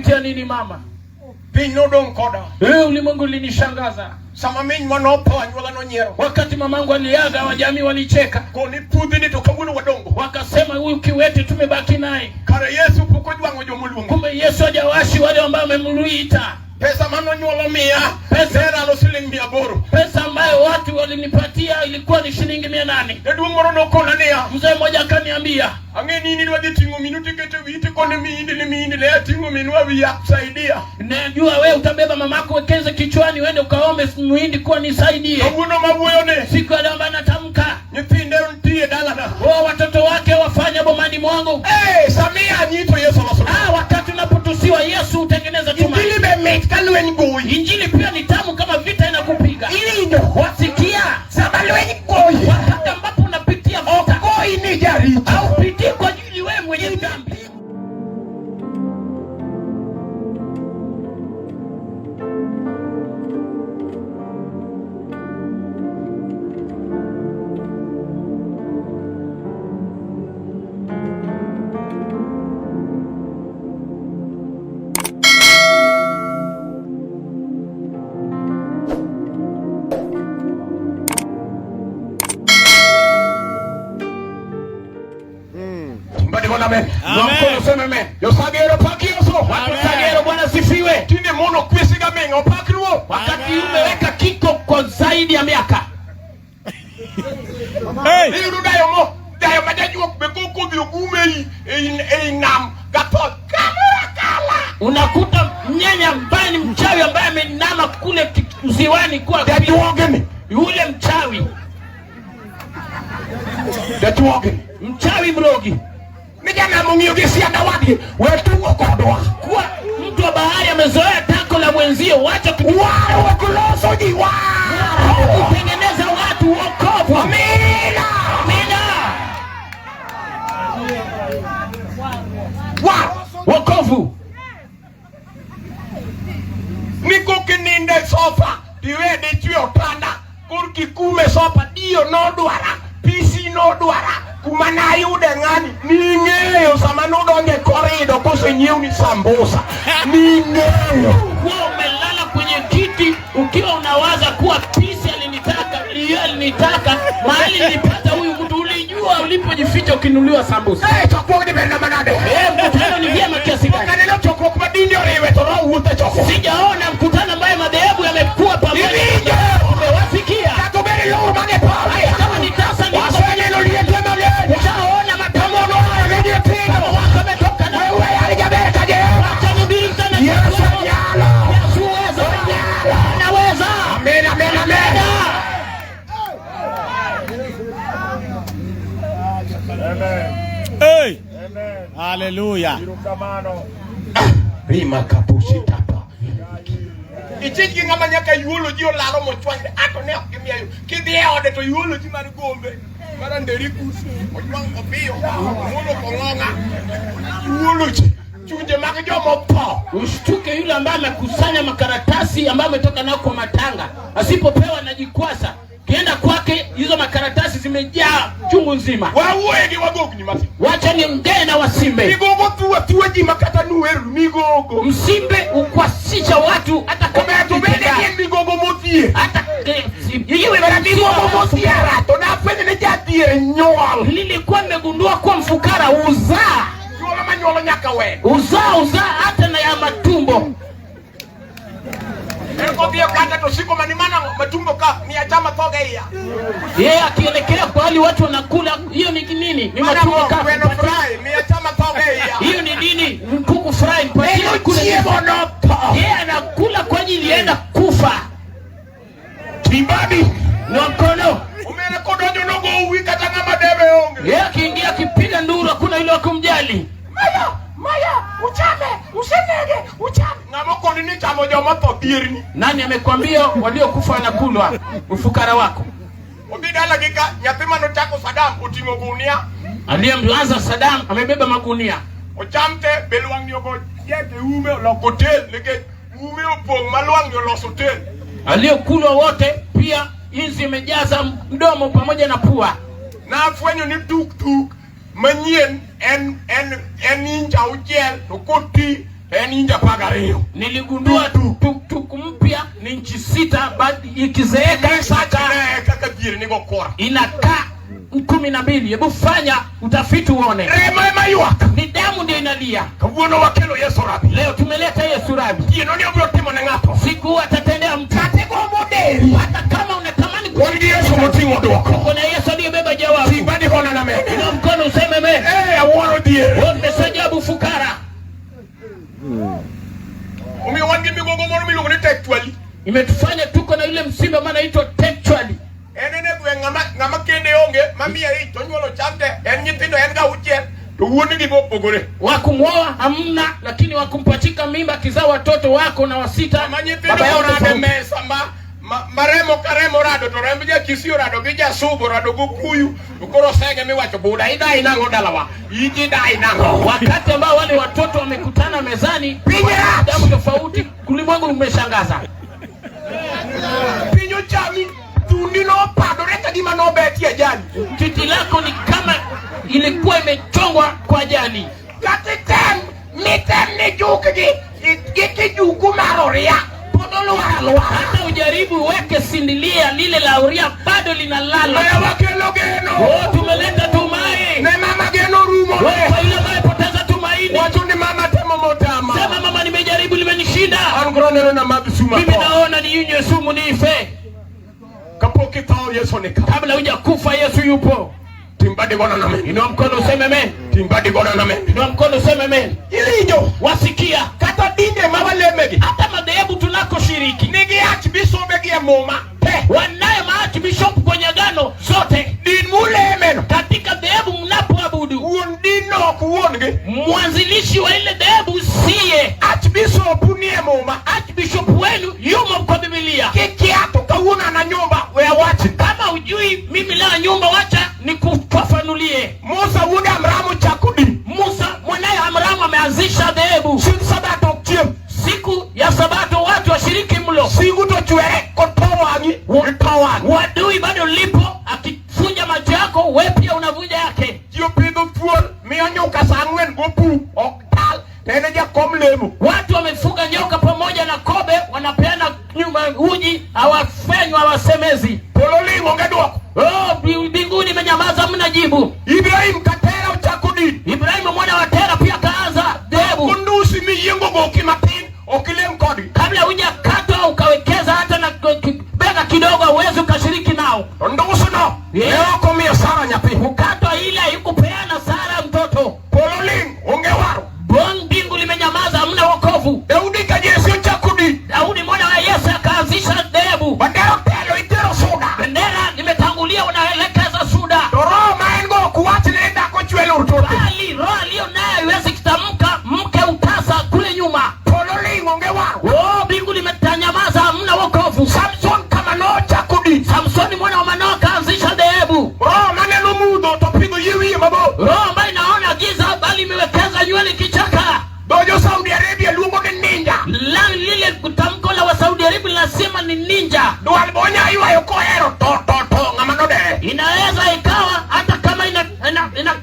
Ulipitia nini mama? Pino dong koda. Ulimwengu ulinishangaza. Sama mimi manopo anyuola no nyero. Wakati mamangu aliaga, wajamii walicheka. Koni pudhi ni tokabulo wadongo. Wakasema huyu kiwete tumebaki naye. Kare Yesu pukojwango jomulungu. Kumbe Yesu hajawashi wale ambao wamemluita. Pesa mano nyuolo mia. Pesa alo shilingi 100. Pesa ambayo watu walinipatia ilikuwa ni shilingi 800. Edu morono kona nia. Mzee mmoja akaniambia, "Ange nini wadi tingu minuti kete viti kone miindi le tingu minua vya kusaidia." Najua wewe utabeba mamako wekeze kichwani uende ukaombe muhindi kwa nisaidie. Kabuno mabuone. Siku ya leo natamka. Nipinde untie dalana. Watoto wake wafanya bomani mwangu. Samia nyito Yesu Allah. Wakati unapotusiwa Yesu utengeneza tumaini. Injili bemet kalweni goi. Injili pia ni tamu kama vita inakupiga. Ilindo wasikia sabalweni goi. Wakati ambapo unapitia vita. Goi ni jari. Au pitie kwa ajili wewe mwenye dhambi. Amen. Amen. Yosagero pakioso. Wasagero Bwana sifiwe. Tinde mono kwisiga mengo pakruo. Wakati umeweka kiko kwa zaidi ya miaka. Ni rudayo mo. Dayo majaju bekoko biogumei nam gatot kala. Unakuta mnyanya ambaye ni mchawi ambaye amenama kule ziwani kwa Datuogeni. Yule mchawi. Datuogeni. Mchawi mrogi. Nijana mungio gesia dawadi wetu wakodwa. Kwa mtu wa bahari amezoea tako la mwenzio, wacha kuwao wakuloso jiwa. Kutengeneza watu wokovu. Amina. Amina. Wokovu. Niko kininde sofa. Diwe de tuyo tanda. Kurki kume sofa. Dio no duara. Pisi no duara. Kumana yude ngani ningeyo sama nodonge korido kose nyiu ni sambusa ningeyo kwa umelala kwenye kiti ukiwa unawaza kuwa pisi alinitaka yeye alinitaka mahali nilipata huyu mtu ulijua ulipojificha ukinuliwa sambusa chokwa ni benda manade mkutano ni vyema kiasi gani kanelo chokwa kwa dindi oriwe toro ute chokwa sijaona mkutano ambaye madhehebu yamekuwa pamoja umewasikia katoberi yo mane pale kama ni tasa ni wasene loliete male utaona matamono ya pigo wametoka na wewe alijabeka je acha nibiri tena Yesu yala Yesu anaweza amen amen amen Hey! Amen. Hallelujah. Rima kapushi tapa. Ichiki ngama nyaka yuolo jio laro mochwande. Ato ne okimia yu. Kidhie ode to yuolo ji mar gombe. Mara nderiku. Ojwang opiyo. Yuolo kongonga. Yuolo ji. Chunje maki jomo po. Ushtuke yule ambaye amekusanya makaratasi ambaye ametoka nao kwa matanga. Asipopewa anajikwasa. Kienda kwake hizo makaratasi zimejaa chungu nzima. Wawe ni wagogo ni masi. Wacha niongee na wasimbe. Migogo tuwa ji makata nuweru migogo. Msimbe ukwasisha watu hata kama tubende ni migogo motie. Hata yiwe na migogo motie rato na fene ne jatire nyol. Nilikuwa nimegundua kwa mfukara uzaa. Yola manyolo nyaka we. Uzaa hata na ya matumbo. Niko bia kata to siko manimana matumbo ka ni achama toga iya. Yeye akielekea kwa wale watu wanakula hiyo ni nini? Ni matumbo ka fry ni achama toga iya. Hiyo ni nini? Mkuku fry kwa hiyo kule. Yeye anakula kwa ajili yaenda kufa. Timbadi no kono. Umene kodojo nogo uwika tanga madebe onge. Yeye akiingia akipiga nduru hakuna yule wa kumjali. Maya, uchame, usenege, uchame. Ngamoko nini chamo joma to birni. Nani amekwambia waliokufa wanakulwa? Ufukara wako. Obidala gika nyathima no chako Saddam utingo gunia. Aliyemwanza Saddam amebeba magunia. Ochamte belwang yogo yeke ume lo hotel leke ume opong malwang yo lo hotel. Aliyokulwa wote pia hizi imejaza mdomo pamoja na pua. Na afwenyo ni tuk manyien en incha ujel to koti Ninja pagario. Niligundua tuk mpya ni inchi 6 bado ikizeeka sasa kaka jiri niko kora. Inakaa 12. Hebu fanya utafiti uone. Rema yuaka. Ni damu ndio inalia. Kabuono wakelo Yesu rabi. Leo tumeleta Yesu rabi. Yeno ni obro timo na ngapo. Siku atatendea mtu. Katego modeli. Hata kama unatamani kundi Yesu mutingo doko. Kuna Yesu aliyebeba jawabu. Sibadi kona na mimi. Ina mkono useme mimi. Aworo die. Wote sajabu fukara. Umi wangi migogo moro milugo ni textually. Imetufanya tuko na yule msiba maana inaitwa textually. Enene bwe ngama kende onge mami ya hii tonyolo chante nyithindo ga uche to wuoni gi bopogore. Wakumwoa hamna lakini wakumpatika mimba kizao watoto wako na wasita. Baba yao na mesa maremo karemo rado to rembje kisio rado gija subo rado gukuyu ukoro senge miwacho buda ida inango dalawa iji da inango. Wakati ambao wale watoto wamekutana mezani damu tofauti kulimwengu umeshangaza. Pinyo chami tundino pado reka gima no beti ajani. Titi lako ni kama ilikuwa imechongwa kwa jani. Katitem mitem ni jukigi giki juku maroria podolo halwa. Hata ujaribu weke sindilia lile la uria bado linalala. Wewe wakelo geno. Tumeleta tumaini. Ne mama geno rumo. Kwa yule ambaye poteza tumaini. Watu ni mama temo motama. Sema mama nimejaribu limenishinda. Angronero na mabisuma. Mimi naona ni yunye sumu nife. Kapoki tao Yesu nika. Kabla huja kufa Yesu yupo. Timbadi gona na men. Inua mkono useme amen. Timbadi gona na men. Inua mkono useme amen. Ilijo. Wasikia. Kata dinde mawalemegi. Hata madhehebu tunakoshiriki. Nigi archbishop ya moma. Wanaye maarchbishop kwenye agano zote. Din mule amen. Katika dhehebu mnapoabudu. Uondino kuonge. Mwanzilishi wa ile dhehebu siye. Archbishop ni moma. Archbishop wenu yumo kwa Biblia. Kiki hapo kauna na nyumba wea wachi. Kama ujui mimi la nyumba wacha nikufafanulie. Musa wude Amramu chakudi. Musa mwanae Amramu ameanzisha dhehebu. Siku ya Sabato watu washiriki mlo. Siku to chwere kotowangi. Wadui bado lipo akifunja macho yako wewe pia unavunja yake. Jio pido puol mionyo kasangwen gopu oktal tene ja komlemu. Watu wamefuga nyoka pamoja na kobe wanapeana nyuma uji hawafanywa hawasemezi. Pololingo ngedwako. Mbinguni menyamaza mna jibu. Ibrahim katera uchakudi. Ibrahim mwana wa Tera pia kaanza dhehebu. Kundusi miyengo goki matin okilem kodi. Kabla hujakatwa ukawekeza hata na bega kidogo uweze ukashiriki nao. Ndusu no. Leo komia Sara nyapi. Ukatwa ile haikupeana Sara mtoto. Pololing ungewaru. Mbingu limenyamaza hamna wokovu. Daudi kajesi uchakudi. Daudi mwana wa Yese akaanzisha dhehebu. Bandera telo itero suda. Bendera limetangulia unaelekeza suda. Roho maengo kuwati nenda kochwelo utoto. Bali roho aliyo nayo iwezi kitamka mke utasa kule nyuma. Pololing ungewaru. Mbingu limetanyamaza hamna wokovu. Samson kama no chakudi. Samsoni mwana wa Manoa kaanzisha dhehebu. Roho maneno mudo topigo yiwi mabo. Roho ambayo inaona giza bali imewekeza nywele kichaka. Dojo Saudi Arabia lungo ni ninja. Lile kutamko la wa Saudi Arabia linasema ni ninja. Dual bonya iwa yoko ero to ngamanode. Inaweza ikawa hata kama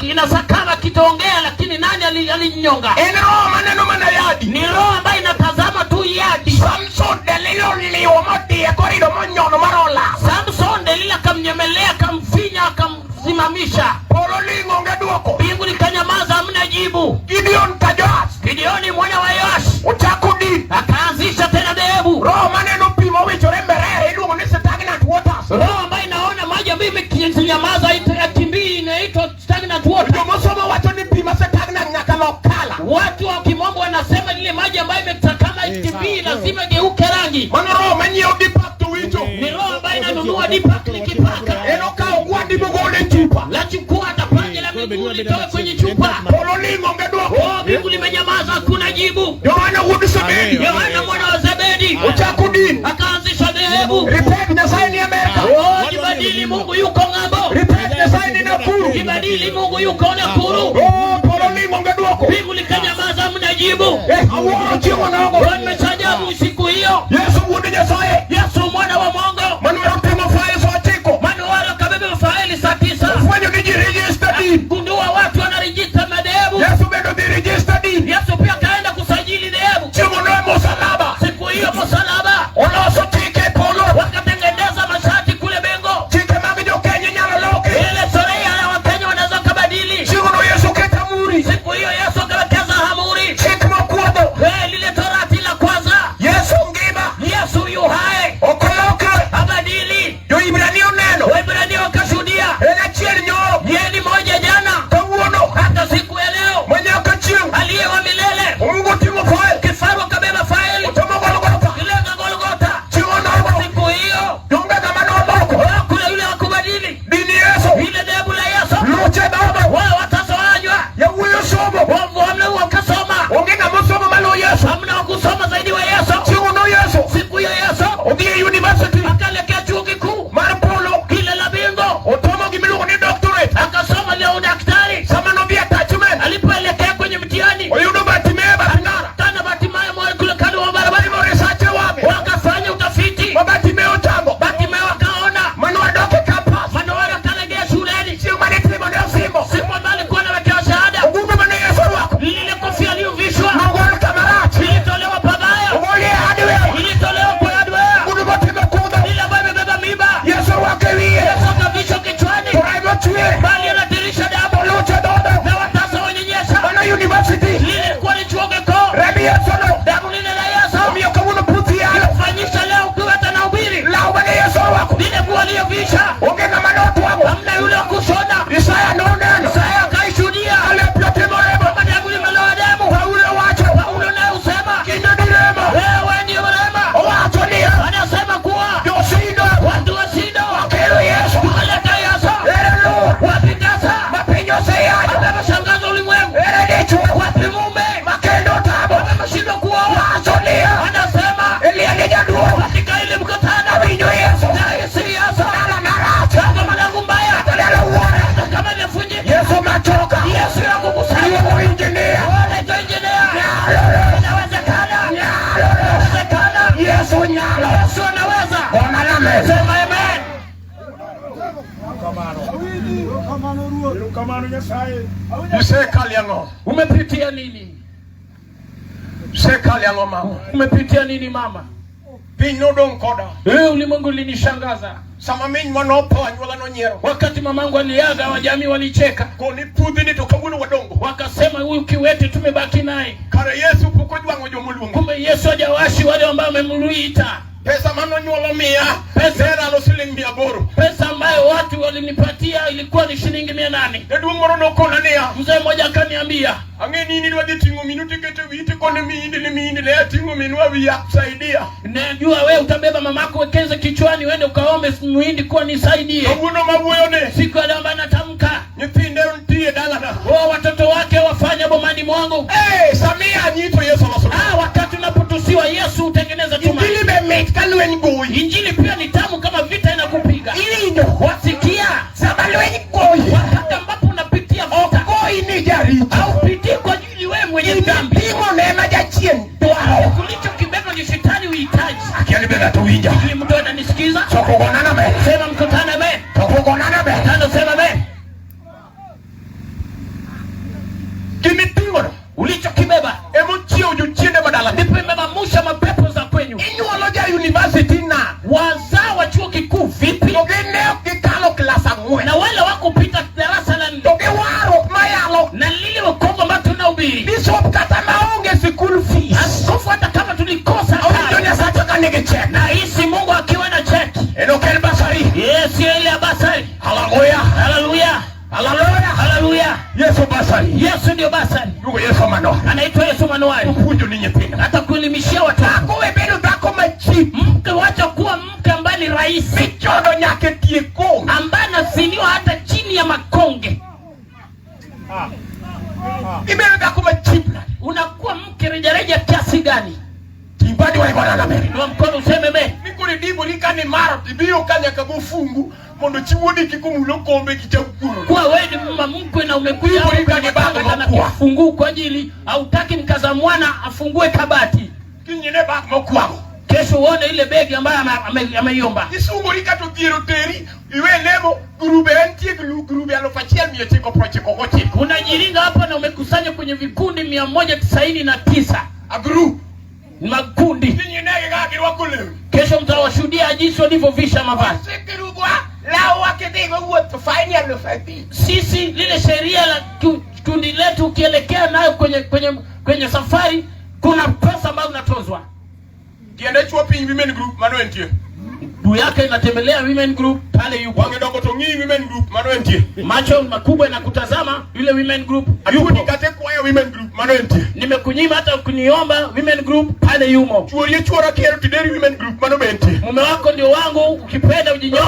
inasakama kitaongea lakini nani alinyonga? Roho maneno manayadi. Ni roho ambayo inatazama tu yadi. Samson delilo liwa moti ekorido monyono marola. Samson delila kamnyemelea kamfinya kamsimamisha. Pololingo ngedwoko. Mbingu likanyamaza hamna jibu. Gideon Kajoas. Gideoni mwana wa Yoash uchakudi. akaanzisha tena dhehebu. Roho maneno pimo wichore mbere ilugo ni stagnant waters. Roho ambayo inaona maji ambayo imekinyamaza itakimbii inaitwa stagnant water. Ndio msomo watu ni pima stagnant nyakalokala. Watu wa kimombo wanasema ile maji ambayo imetakama ikimbii lazima geuke rangi. Maana roho manyeo dipak tu wicho. Ni roho ambayo inanunua dipak likipaka. Enoka ugwadi mugole chupa. La chukua atapanje la mbinguni litoe kwenye chupa. Pololingo ngedwoko. Mbingu limenyamaza hakuna jibu. Yohana wudu Zebedi. Yohana mwana wa Zebedi uchakudi. akaanzisha dhehebu. Repent na saini Amerika. Jibadili Mungu yuko ng'ambo. Repent na saini Nakuru. Jibadili Mungu yuko Nakuru. Pololingo ngedwoko. Mbingu likanyamaza mna jibu. Aworo chiwa nago. Wamechajabu siku hiyo. Yesu wudu Nyasaye. Yesu mwana wa Mungu. Manuel temo faili so chiko. Manuel kabebe faili saa 9. Fwenyo niji registered. Gundua watu wanarejista madhehebu. Yesu bedo di registered. Yesu pia kaenda kusajili amen. Sema amen. Usekali yango. Umepitia nini? Usekali yango mama. Umepitia nini mama? Pino don koda. Ulimwengu linishangaza. Sama mingi manopo anyuala no nyero. Wakati mamangu aliaga, wajamii walicheka. Koni pudhi ni tokabuno wadongo. Wakasema huyu kiwete tumebaki naye. Kare Yesu pukojwa ngojo mulungu. Kumbe Yesu hajawashi wale ambao wamemluita. Pesa mano nyuala mia. Pesa era lo shilingi 100. Pesa ambayo watu walinipatia ilikuwa ni shilingi 800. Ndio moro no kona nia. Mzee mmoja akaniambia, "Angeni nini wadi tingo minuti kete witi kone miindi le tingo minua vya kusaidia." Najua wewe utabeba mamako wekeze kichwani uende ukaombe muhindi kwa nisaidie. Mabuno mabuone. Siku ya leo natamka. Nyipinde untie dalana. Watoto wake wafanya bomani mwangu. Samia nyito Yesu la wakati unapotusiwa Yesu utengeneza tumaini. Injili bemet kalweni boy. Injili pia ni tamu kama vita inakupiga. Ili ndio wasikia sabalweni boy. Wakati ambapo unapitia vita. Boy ni jari. Au pitie kwa ajili wewe mwenye dhambi. Ndimo neema ya chien. Kulicho kibeba ni shetani uhitaji. Akiani bega tuwinja. Ili mtu ananisikiza. Soko gonana me. Sema mkutana me. Soko gonana me. Tano sema me. Kimitingo ulicho kibeba. Emuchio ujuchiende badala. Ndipo imebamusha mapepo za kwenyu. Inyuoloja university na. Wazao wa chuo kikuu vipi? Ogeneo kikalo klasa mwe. Na wale wako pita darasa la 4. Ogewaro mayalo. Na lile wakongo ambao tunahubiri. Bishop kata maonge school fees. Askofu hata kama tulikosa Ndio sasa kanige check. na hisi Mungu akiwa na check. Enokel basari. Yes, ile basari. Haleluya. Haleluya. Haleluya. Haleluya. Yesu basari. Yesu ndio basari. Yuko Yesu mano. Anaitwa Yesu Manuari. Upunjo ninyi pina. Hata kuelimishia watu. Akowe bado bako machi. Mke wacha kuwa mke ambaye ni rais. Michodo nyake tieko. Ambaye anasiniwa hata chini ya makonge. Ibero bako machi. Unakuwa mke rejareja kiasi gani? Timbadi wale bwana na meri. Ndio mkono useme me. Nikuri dibo likani maro tibio kanya kabufungu. Mondo chiwodi kikumulo kombe kichakuru. Kwa wewe ni mama mkwe na umekuja na kufungua kwa ajili hautaki mkaza mwana afungue kabati. Kinyine bak mokwamo. Kesho uone ile begi ambayo ameiomba. Isungo likato tiro teri iwe lemo grube antie grube alofachial mietiko procheko koche. Unajiringa hapa na umekusanya kwenye vikundi 199. Agru makundi. Kinyine gaki wakule. Kesho mtawashuhudia jinsi walivyovisha mavazi. Sekirugwa lao wakidego wote faini alofati. Sisi lile sheria la kundi letu ukielekea nayo kwenye safari kuna pesa ambayo unatozwa. Kiende chuo pin women group mano entie. Du yake inatembelea women group pale yupo. Wangedogo tongi women group mano entie. Macho makubwa yanakutazama yule women group. Yupo nikate kwa women group mano entie. Nimekunyima hata kuniomba women group pale yumo. Chuo ye chuo ra kero tideri women group mano entie. Mume wako ndio wangu ukipenda ujinyoe.